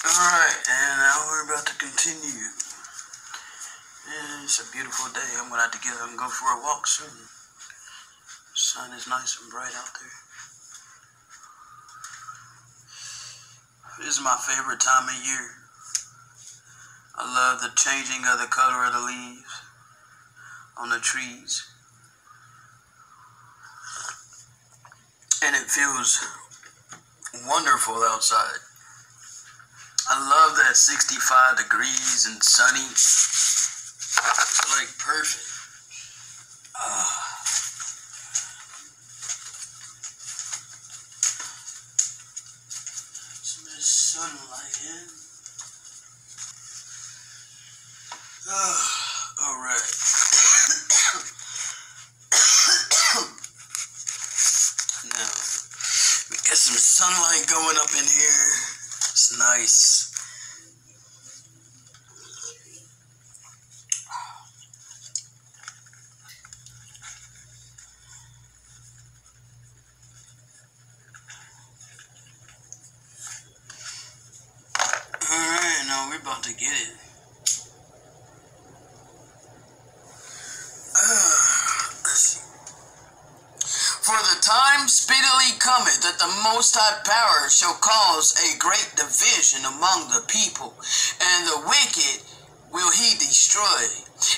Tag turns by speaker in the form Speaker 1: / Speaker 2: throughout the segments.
Speaker 1: Alright, and now we're about to continue. It's a beautiful day. I'm gonna have to get up and go for a walk soon. The sun is nice and bright out there. This is my favorite time of year. I love the changing of the color of the leaves on the trees. And it feels wonderful outside. I love that 65 degrees and sunny. It's like perfect. Some of this sunlight in. Alright. Now, we got some sunlight going up in here. It's nice. Alright, now we're about to get it. For the time speedily cometh that the Most High Power shall cause a great division among the people, and the wicked will he destroy,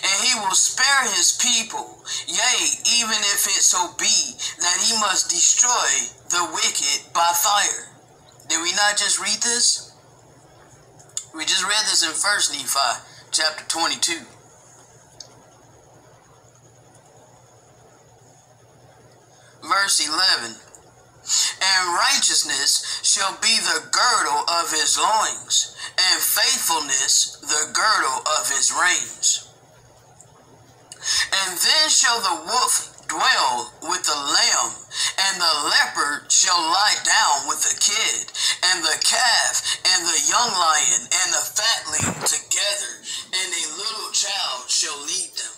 Speaker 1: and he will spare his people, yea, even if it so be that he must destroy the wicked by fire. Did we not just read this? We just read this in 1 Nephi, chapter 22. Verse 11, and righteousness shall be the girdle of his loins, and faithfulness the girdle of his reins. And then shall the wolf dwell with the lamb, and the leopard shall lie down with the kid, and the calf, and the young lion, and the fatling together, and a little child shall lead them.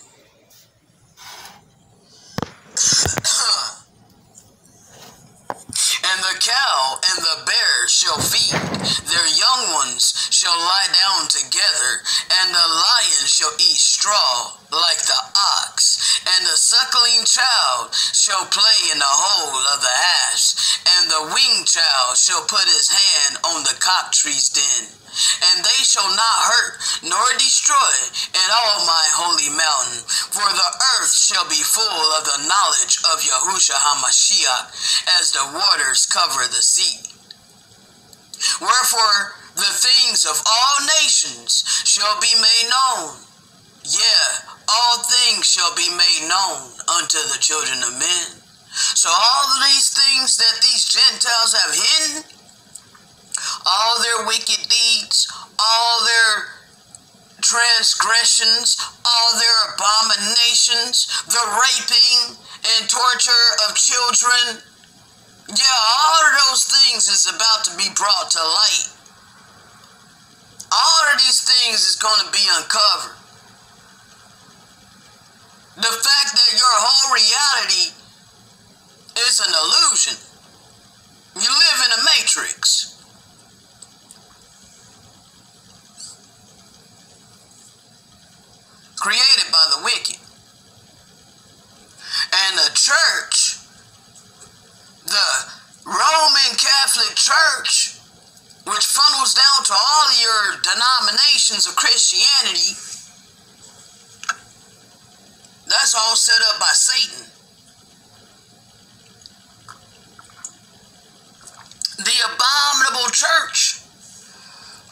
Speaker 1: And the cow and the bear shall feed, their young ones shall lie down together, and the lion shall eat straw like the ox, and the suckling child shall play in the hole of the asp, and the winged child shall put his hand on the cockatrice's den. And they shall not hurt nor destroy in all my holy mountain, for the earth shall be full of the knowledge of Yahushua HaMashiach, as the waters cover the sea. Wherefore the things of all nations shall be made known. Yeah, all things shall be made known unto the children of men. So all of these things that these Gentiles have hidden, all their wicked deeds, all their transgressions, all their abominations, the raping and torture of children, yeah, all of those things is about to be brought to light. All of these things is going to be uncovered. The fact that your whole reality is an illusion. You live in a matrix. Created by the wicked. And the church, the Roman Catholic Church, which funnels down to all your denominations of Christianity, that's all set up by Satan. The abominable church.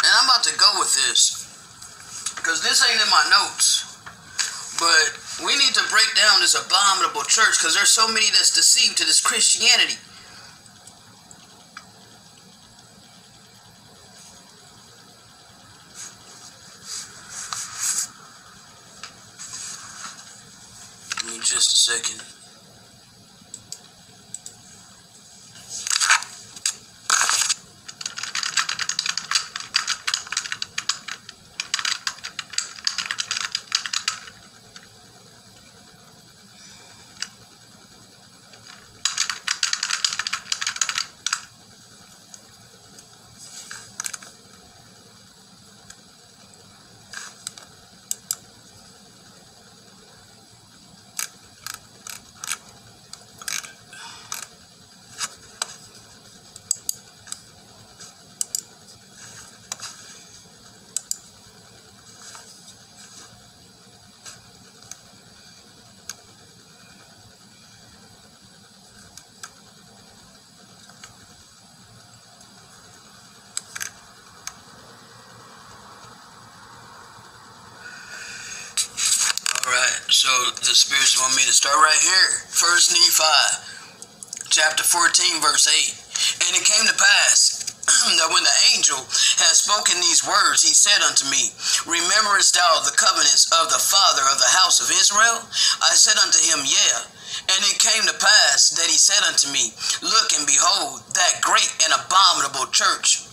Speaker 1: And I'm about to go with this, because this ain't in my notes. But we need to break down this abominable church, because there's so many that's deceived to this Christianity. Give me just a second. So the spirits want me to start right here. First Nephi, chapter 14, verse 8. And it came to pass that when the angel had spoken these words, he said unto me, Rememberest thou the covenants of the father of the house of Israel? I said unto him, Yea. And it came to pass that he said unto me, Look and behold, that great and abominable church,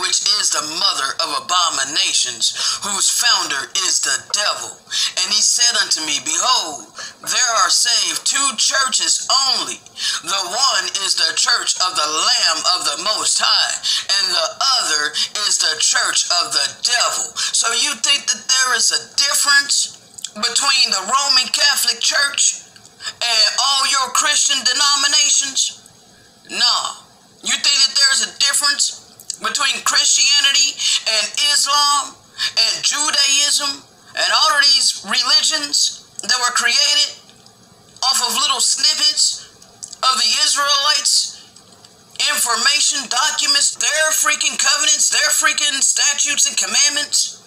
Speaker 1: which is the mother of abominations, whose founder is the devil. And he said unto me, Behold, there are saved two churches only. The one is the church of the Lamb of the Most High, and the other is the church of the devil. So you think that there is a difference between the Roman Catholic Church and all your Christian denominations? No. You think that there's a difference between Christianity and Islam and Judaism and all of these religions that were created off of little snippets of the Israelites' information, documents, their freaking covenants, their freaking statutes and commandments,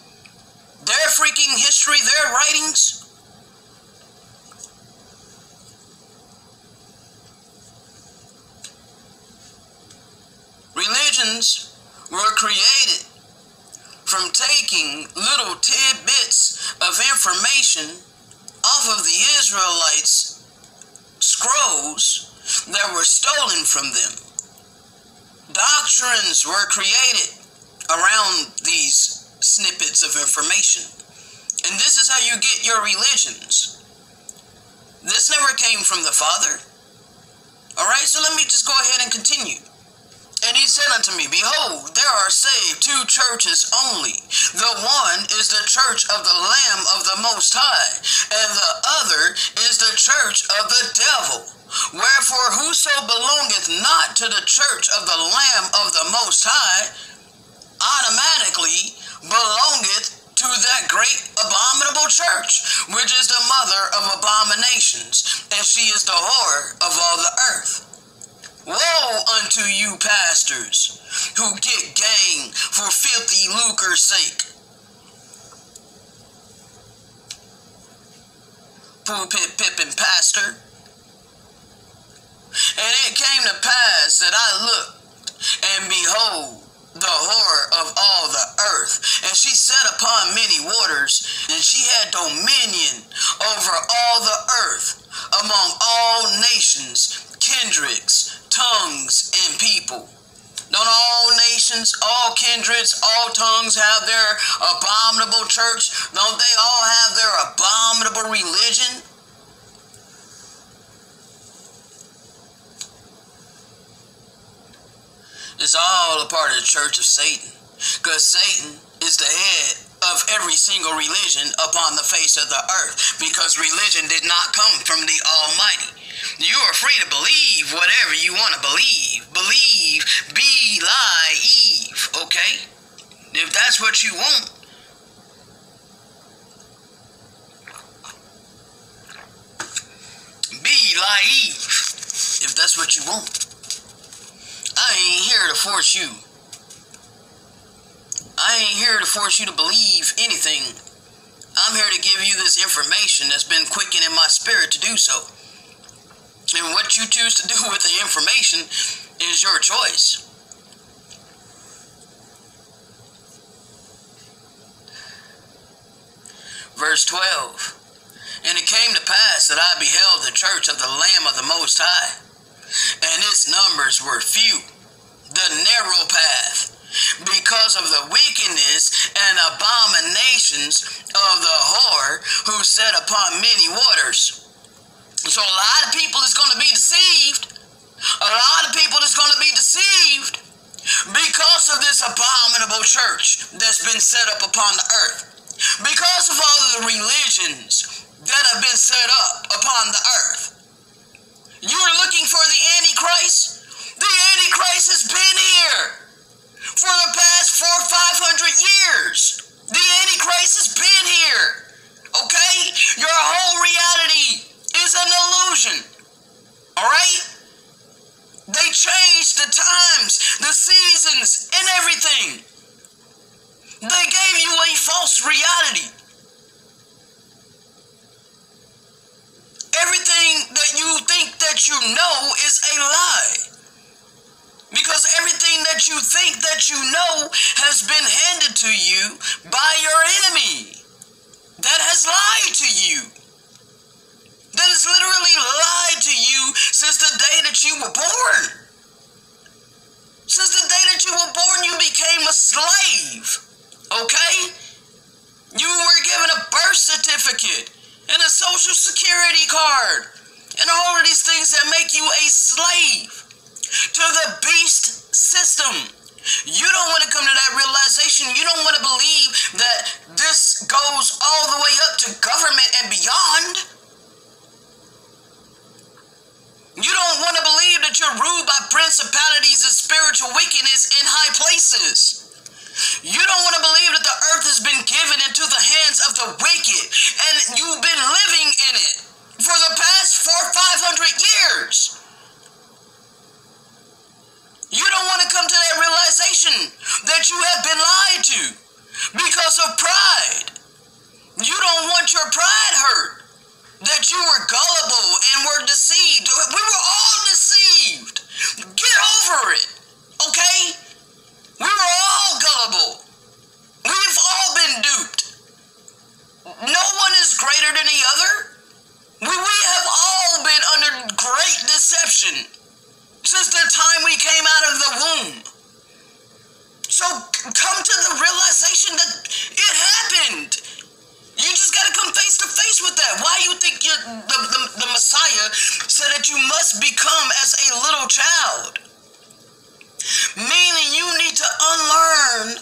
Speaker 1: their freaking history, their writings? Religions were created from taking little tidbits of information off of the Israelites' scrolls that were stolen from them. Doctrines were created around these snippets of information. And this is how you get your religions. This never came from the Father. Alright, so let me just go ahead and continue. And he said unto me, Behold, there are saved two churches only. The one is the church of the Lamb of the Most High, and the other is the church of the devil. Wherefore whoso belongeth not to the church of the Lamb of the Most High automatically belongeth to that great abominable church, which is the mother of abominations, and she is the whore of all the earth. Woe unto you pastors who get gain for filthy lucre's sake. Pulpit pippin' pastor. And it came to pass that I looked, and behold, the whore of all the earth, and she sat upon many waters, and she had dominion over all the earth, among all nations, kindreds, tongues, and people. Don't all nations, all kindreds, all tongues have their abominable church? Don't they all have their abominable religion? It's all a part of the church of Satan, because Satan is the head of every single religion upon the face of the earth, because religion did not come from the Almighty. You are free to believe whatever you want to believe. Believe, be, lie, Eve, okay? If that's what you want. Be, lie, Eve, if that's what you want. I ain't here to force you. I ain't here to force you to believe anything. I'm here to give you this information that's been quickened in my spirit to do so. And what you choose to do with the information is your choice. Verse 12. And it came to pass that I beheld the church of the Lamb of the Most High, and its numbers were few, the narrow path, because of the wickedness and abominations of the whore who sat upon many waters. So a lot of people is going to be deceived. A lot of people is going to be deceived because of this abominable church that's been set up upon the earth. Because of all of the religions that have been set up upon the earth. You're looking for the Antichrist? The Antichrist has been here for the past 400 or 500 years. The Antichrist has been here. Okay? Your whole reality is an illusion. Alright? They changed the times, the seasons, and everything. They gave you a false reality. that you know has been handed to you by your enemy that has lied to you. That has literally lied to you since the day that you were born. Since the day that you were born, you became a slave. Okay? You were given a birth certificate and a social security card and all of these things that make you a slave to the beast system. You don't want to come to that realization. You don't want to believe that this goes all the way up to government and beyond. You don't want to believe that you're ruled by principalities and spiritual wickedness in high places. You don't want to believe that the earth has been given into the hands of the wicked and you've been living in it for the past 400-500 years. You don't want to come to that realization that you have been lied to because of pride. You don't want your pride hurt, that you were gullible and were deceived. We were all deceived. Get over it, okay? We were all gullible. We've all been duped. No one is greater than the other. We have all been under great deception since the time we came out of the womb. So come to the realization that it happened. You just got to come face to face with that. Why you think the Messiah said that you must become as a little child? Meaning you need to unlearn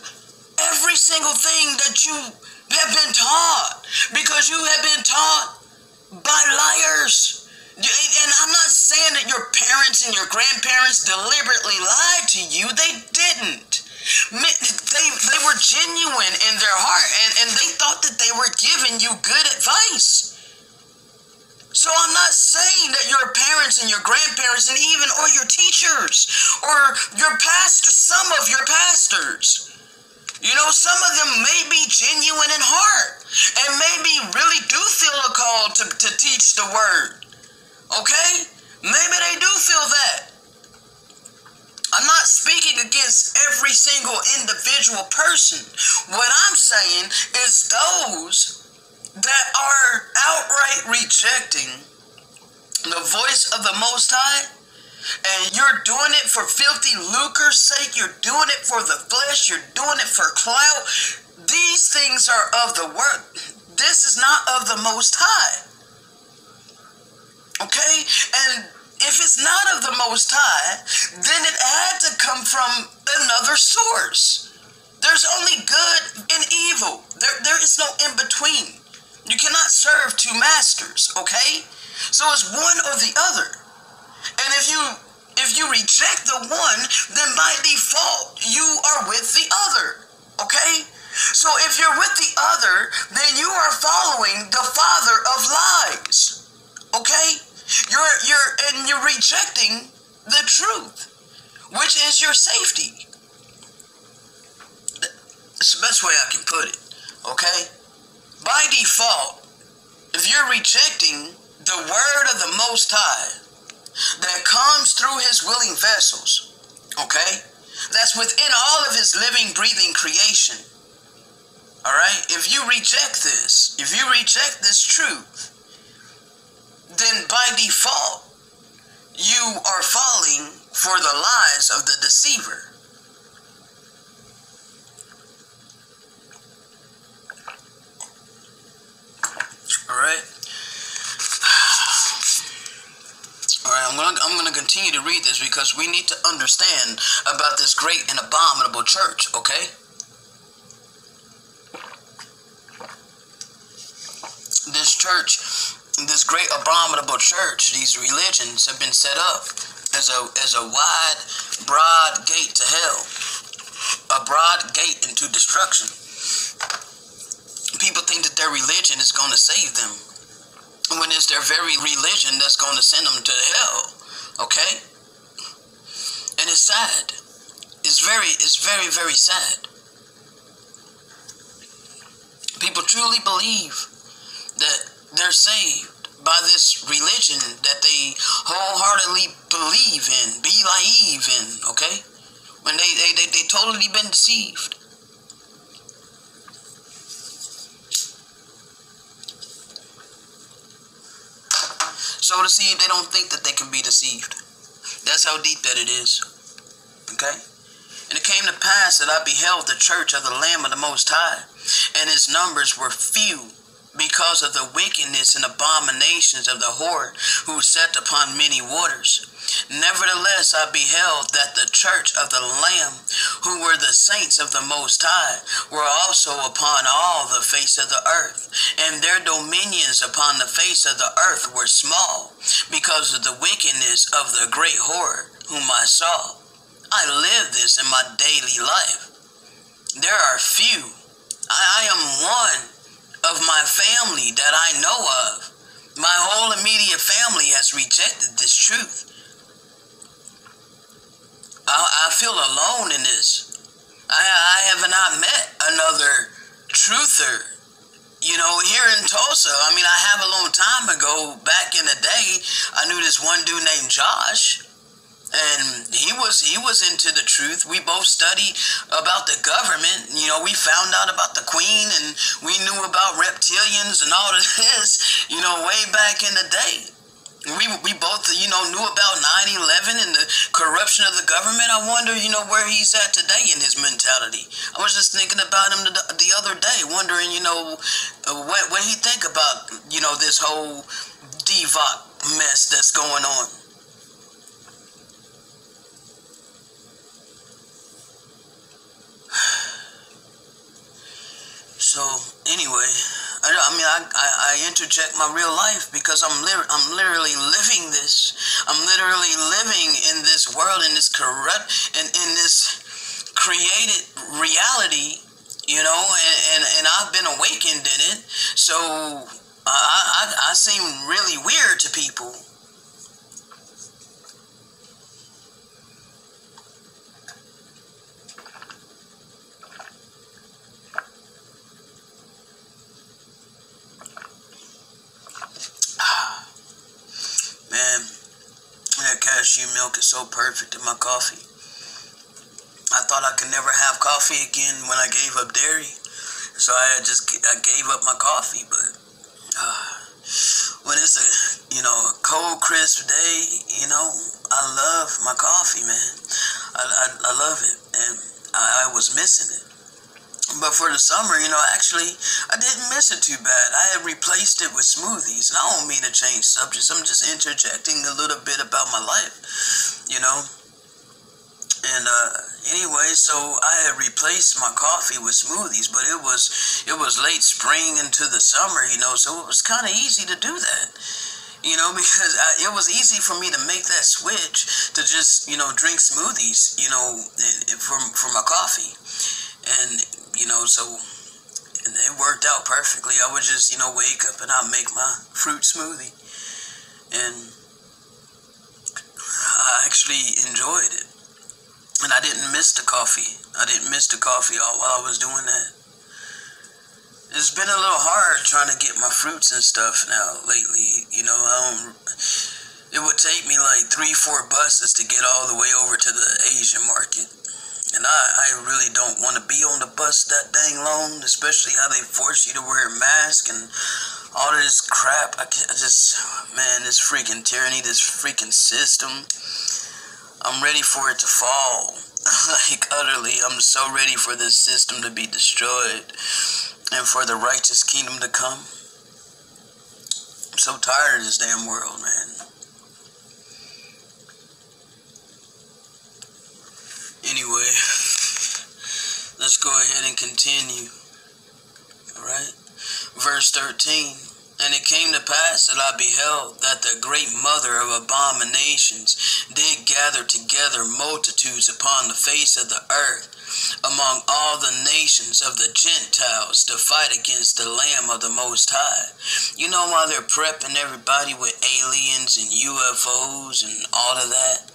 Speaker 1: every single thing that you have been taught, because you have been taught by liars. And I'm not saying that your parents and your grandparents deliberately lied to you. They didn't. They were genuine in their heart, and they thought that they were giving you good advice. So I'm not saying that your parents and your grandparents and even or your teachers or your pastors, some of your pastors, you know, some of them may be genuine in heart and maybe really do feel a call to teach the word. Okay? Maybe they do feel that. I'm not speaking against every single individual person. What I'm saying is those that are outright rejecting the voice of the Most High, and you're doing it for filthy lucre's sake, you're doing it for the flesh, you're doing it for clout. These things are of the world. This is not of the Most High. Okay? And if it's not of the Most High, then it had to come from another source. There's only good and evil. There is no in between. You cannot serve two masters, okay? So it's one or the other. And if you reject the one, then by default, you are with the other, okay? So if you're with the other, then you are following the father of lies, okay? You're rejecting the truth, which is your safety. It's the best way I can put it, okay? By default, if you're rejecting the word of the Most High that comes through his willing vessels, okay? That's within all of his living, breathing creation. All right? If you reject this, if you reject this truth, then by default, you are falling for the lies of the deceiver. All right? All right, I'm going to continue to read this because we need to understand about this great and abominable church, okay? This church, this great abominable church, these religions have been set up as a wide, broad gate to hell, a broad gate into destruction. People think that their religion is going to save them, when it's their very religion that's going to send them to hell, okay? And it's sad. It's very, very sad. People truly believe that they're saved by this religion that they wholeheartedly believe in, be naive in, okay? when they totally been deceived. So to see, they don't think that they can be deceived. That's how deep that it is. Okay? And it came to pass that I beheld the church of the Lamb of the Most High, and its numbers were few, because of the wickedness and abominations of the whore who sat upon many waters. Nevertheless, I beheld that the church of the Lamb, who were the saints of the Most High, were also upon all the face of the earth, and their dominions upon the face of the earth were small, because of the wickedness of the great whore whom I saw. I live this in my daily life. There are few. I am one of my family that I know of. My whole immediate family has rejected this truth. I feel alone in this. I have not met another truther. You know, here in Tulsa, I mean, I have a long time ago, back in the day, I knew this one dude named Josh. And he was into the truth. We both studied about the government. You know, we found out about the Queen, and we knew about reptilians and all of this, you know, way back in the day. We both, you know, knew about 9/11 and the corruption of the government. I wonder, you know, where he's at today in his mentality. I was just thinking about him the other day, wondering, you know, what he think about, you know, this whole DVOC mess that's going on. So anyway, I interject my real life because I'm literally living this. I'm literally living in this world, in this in this created reality, you know, and I've been awakened in it. So I seem really weird to people. Man, that cashew milk is so perfect in my coffee. I thought I could never have coffee again when I gave up dairy. So I gave up my coffee, but when it's a, you know, a cold, crisp day, you know, I love my coffee, man. I love it, and I was missing it. But for the summer, you know, actually, I didn't miss it too bad. I had replaced it with smoothies. And I don't mean to change subjects. I'm just interjecting a little bit about my life, you know. And anyway, so I had replaced my coffee with smoothies. But it was late spring into the summer, you know. So it was kind of easy to do that, you know, because it was easy for me to make that switch to just, you know, drink smoothies, you know, for my coffee. And you know, so it worked out perfectly. I would just, you know, wake up and I'd make my fruit smoothie. And I actually enjoyed it. And I didn't miss the coffee. I didn't miss the coffee while I was doing that. It's been a little hard trying to get my fruits and stuff now lately. You know, it would take me like 3-4 buses to get all the way over to the Asian market. And I really don't want to be on the bus that dang long, especially how they force you to wear a mask and all this crap. I just, man, this freaking tyranny, this freaking system, I'm ready for it to fall. Like, utterly, I'm so ready for this system to be destroyed and for the righteous kingdom to come. I'm so tired of this damn world, man. Anyway, let's go ahead and continue. Alright? Verse 13. And it came to pass that I beheld that the great mother of abominations did gather together multitudes upon the face of the earth among all the nations of the Gentiles to fight against the Lamb of the Most High. You know, while they're prepping everybody with aliens and UFOs and all of that,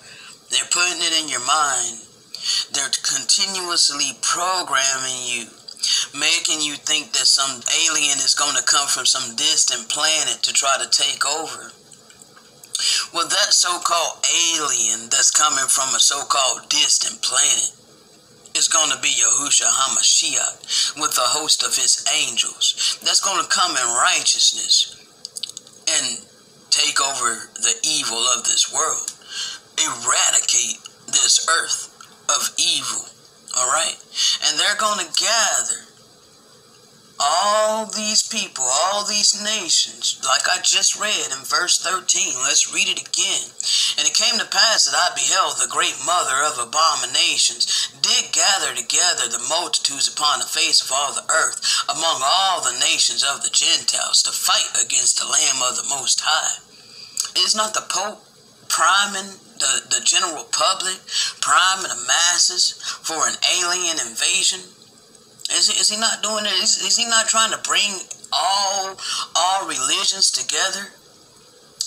Speaker 1: they're putting it in your mind. They're continuously programming you, making you think that some alien is going to come from some distant planet to try to take over. Well, that so-called alien that's coming from a so-called distant planet, is going to be Yahushua HaMashiach with a host of his angels that's going to come in righteousness and take over the evil of this world, eradicate this earth of evil, all right? And they're going to gather all these people, all these nations, like I just read in verse 13. Let's read it again. And it came to pass that I beheld the great mother of abominations did gather together the multitudes upon the face of all the earth, among all the nations of the Gentiles, to fight against the Lamb of the Most High. Is not the Pope priming the general public, priming the masses for an alien invasion? Is he not doing it? Is he not trying to bring all religions together?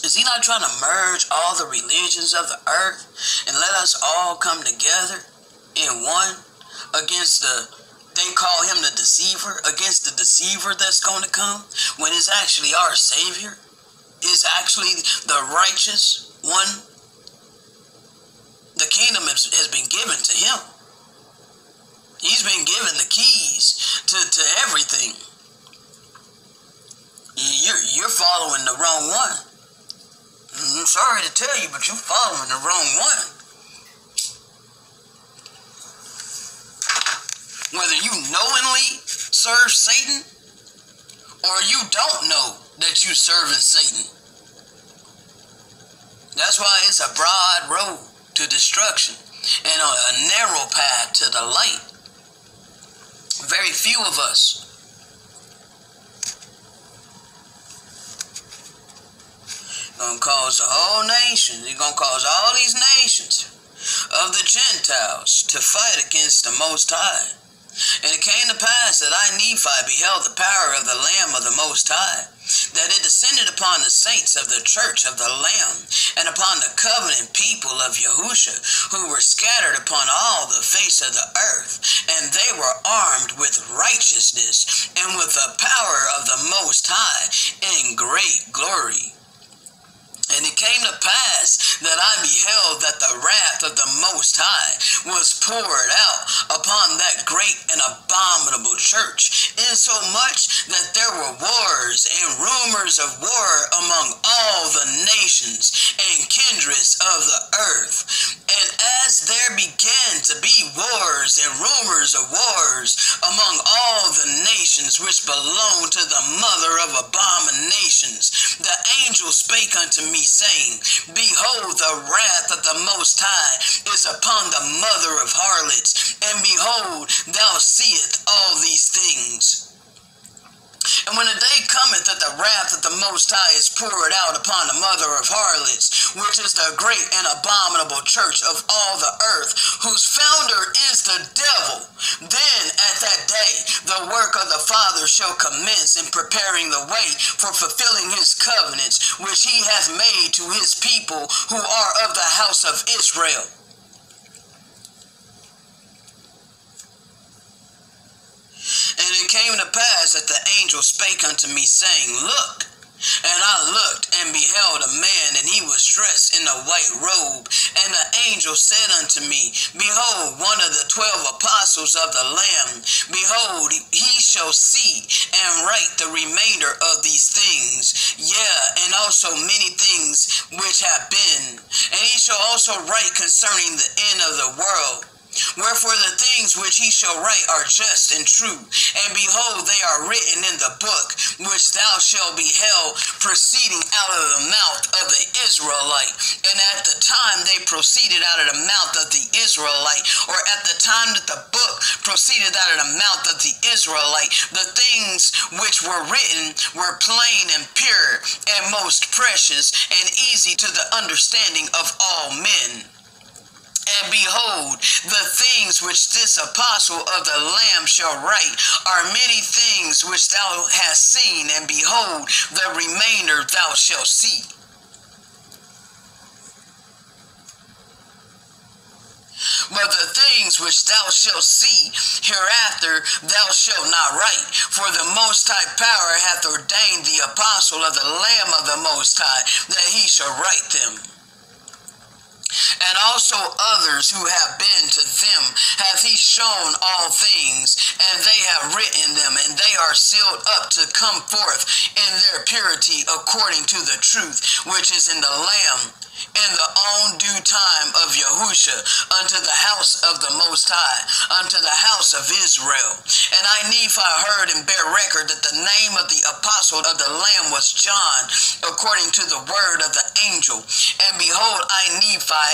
Speaker 1: Is he not trying to merge all the religions of the earth and let us all come together in one against they call him the deceiver, against the deceiver that's going to come, when it's actually our Savior? It's actually the righteous one. The kingdom has been given to him. He's been given the keys to everything. You're following the wrong one. I'm sorry to tell you, but you're following the wrong one. Whether you knowingly serve Satan or you don't know that you're serving Satan. That's why it's a broad road to destruction and a narrow path to the light. Very few of us gonna cause the whole nation, they're gonna cause all these nations of the Gentiles to fight against the Most High. And it came to pass that I, Nephi, beheld the power of the Lamb of the Most High, that it descended upon the saints of the church of the Lamb, and upon the covenant people of Yahusha, who were scattered upon all the face of the earth, and they were armed with righteousness, and with the power of the Most High, in great glory. And it came to pass that I beheld that the wrath of the Most High was poured out upon that great and abominable church, insomuch that there were wars and rumors of war among all the nations and kindreds of the earth. And as there began to be wars and rumors of wars among all the nations which belong to the mother of abominations, the angel spake unto me, saying, Behold, the wrath of the Most High is upon the mother of harlots, and behold, thou seest all these things. And when the day cometh that the wrath of the Most High is poured out upon the mother of harlots, which is the great and abominable church of all the earth, whose founder is the devil, then at that day the work of the Father shall commence in preparing the way for fulfilling his covenants, which he hath made to his people who are of the house of Israel. And it came to pass that the angel spake unto me, saying, Look. And I looked, and beheld a man, and he was dressed in a white robe. And the angel said unto me, Behold, one of the 12 apostles of the Lamb. Behold, he shall see and write the remainder of these things, yea, and also many things which have been. And he shall also write concerning the end of the world. Wherefore the things which he shall write are just and true. And behold, they are written in the book which thou shalt beheld proceeding out of the mouth of the Israelite. And at the time they proceeded out of the mouth of the Israelite, or at the time that the book proceeded out of the mouth of the Israelite, the things which were written were plain and pure and most precious and easy to the understanding of all men. And behold, the things which this apostle of the Lamb shall write are many things which thou hast seen, and behold, the remainder thou shalt see. But the things which thou shalt see hereafter thou shalt not write, for the Most High power hath ordained the apostle of the Lamb of the Most High that he shall write them. And also others who have been to them hath he shown all things, and they have written them, and they are sealed up to come forth in their purity according to the truth which is in the Lamb, in the own due time of Yahusha, unto the house of the Most High, unto the house of Israel. And I, Nephi, heard and bear record that the name of the apostle of the Lamb was John, according to the word of the angel. And behold, I, Nephi,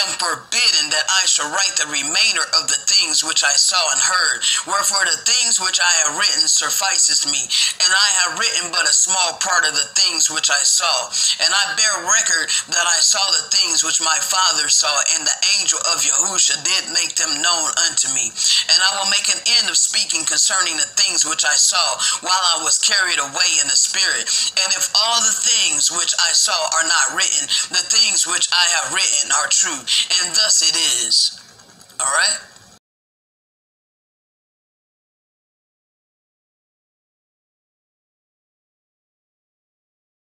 Speaker 1: am forbidden that I shall write the remainder of the things which I saw and heard. Wherefore the things which I have written suffices me, and I have written but a small part of the things which I saw. And I bear record that I saw the things which my father saw, and the angel of Yahusha did make them known unto me. And I will make an end of speaking concerning the things which I saw while I was carried away in the spirit. And if all the things which I saw are not written, the things which I have written are true. And thus it is. All right?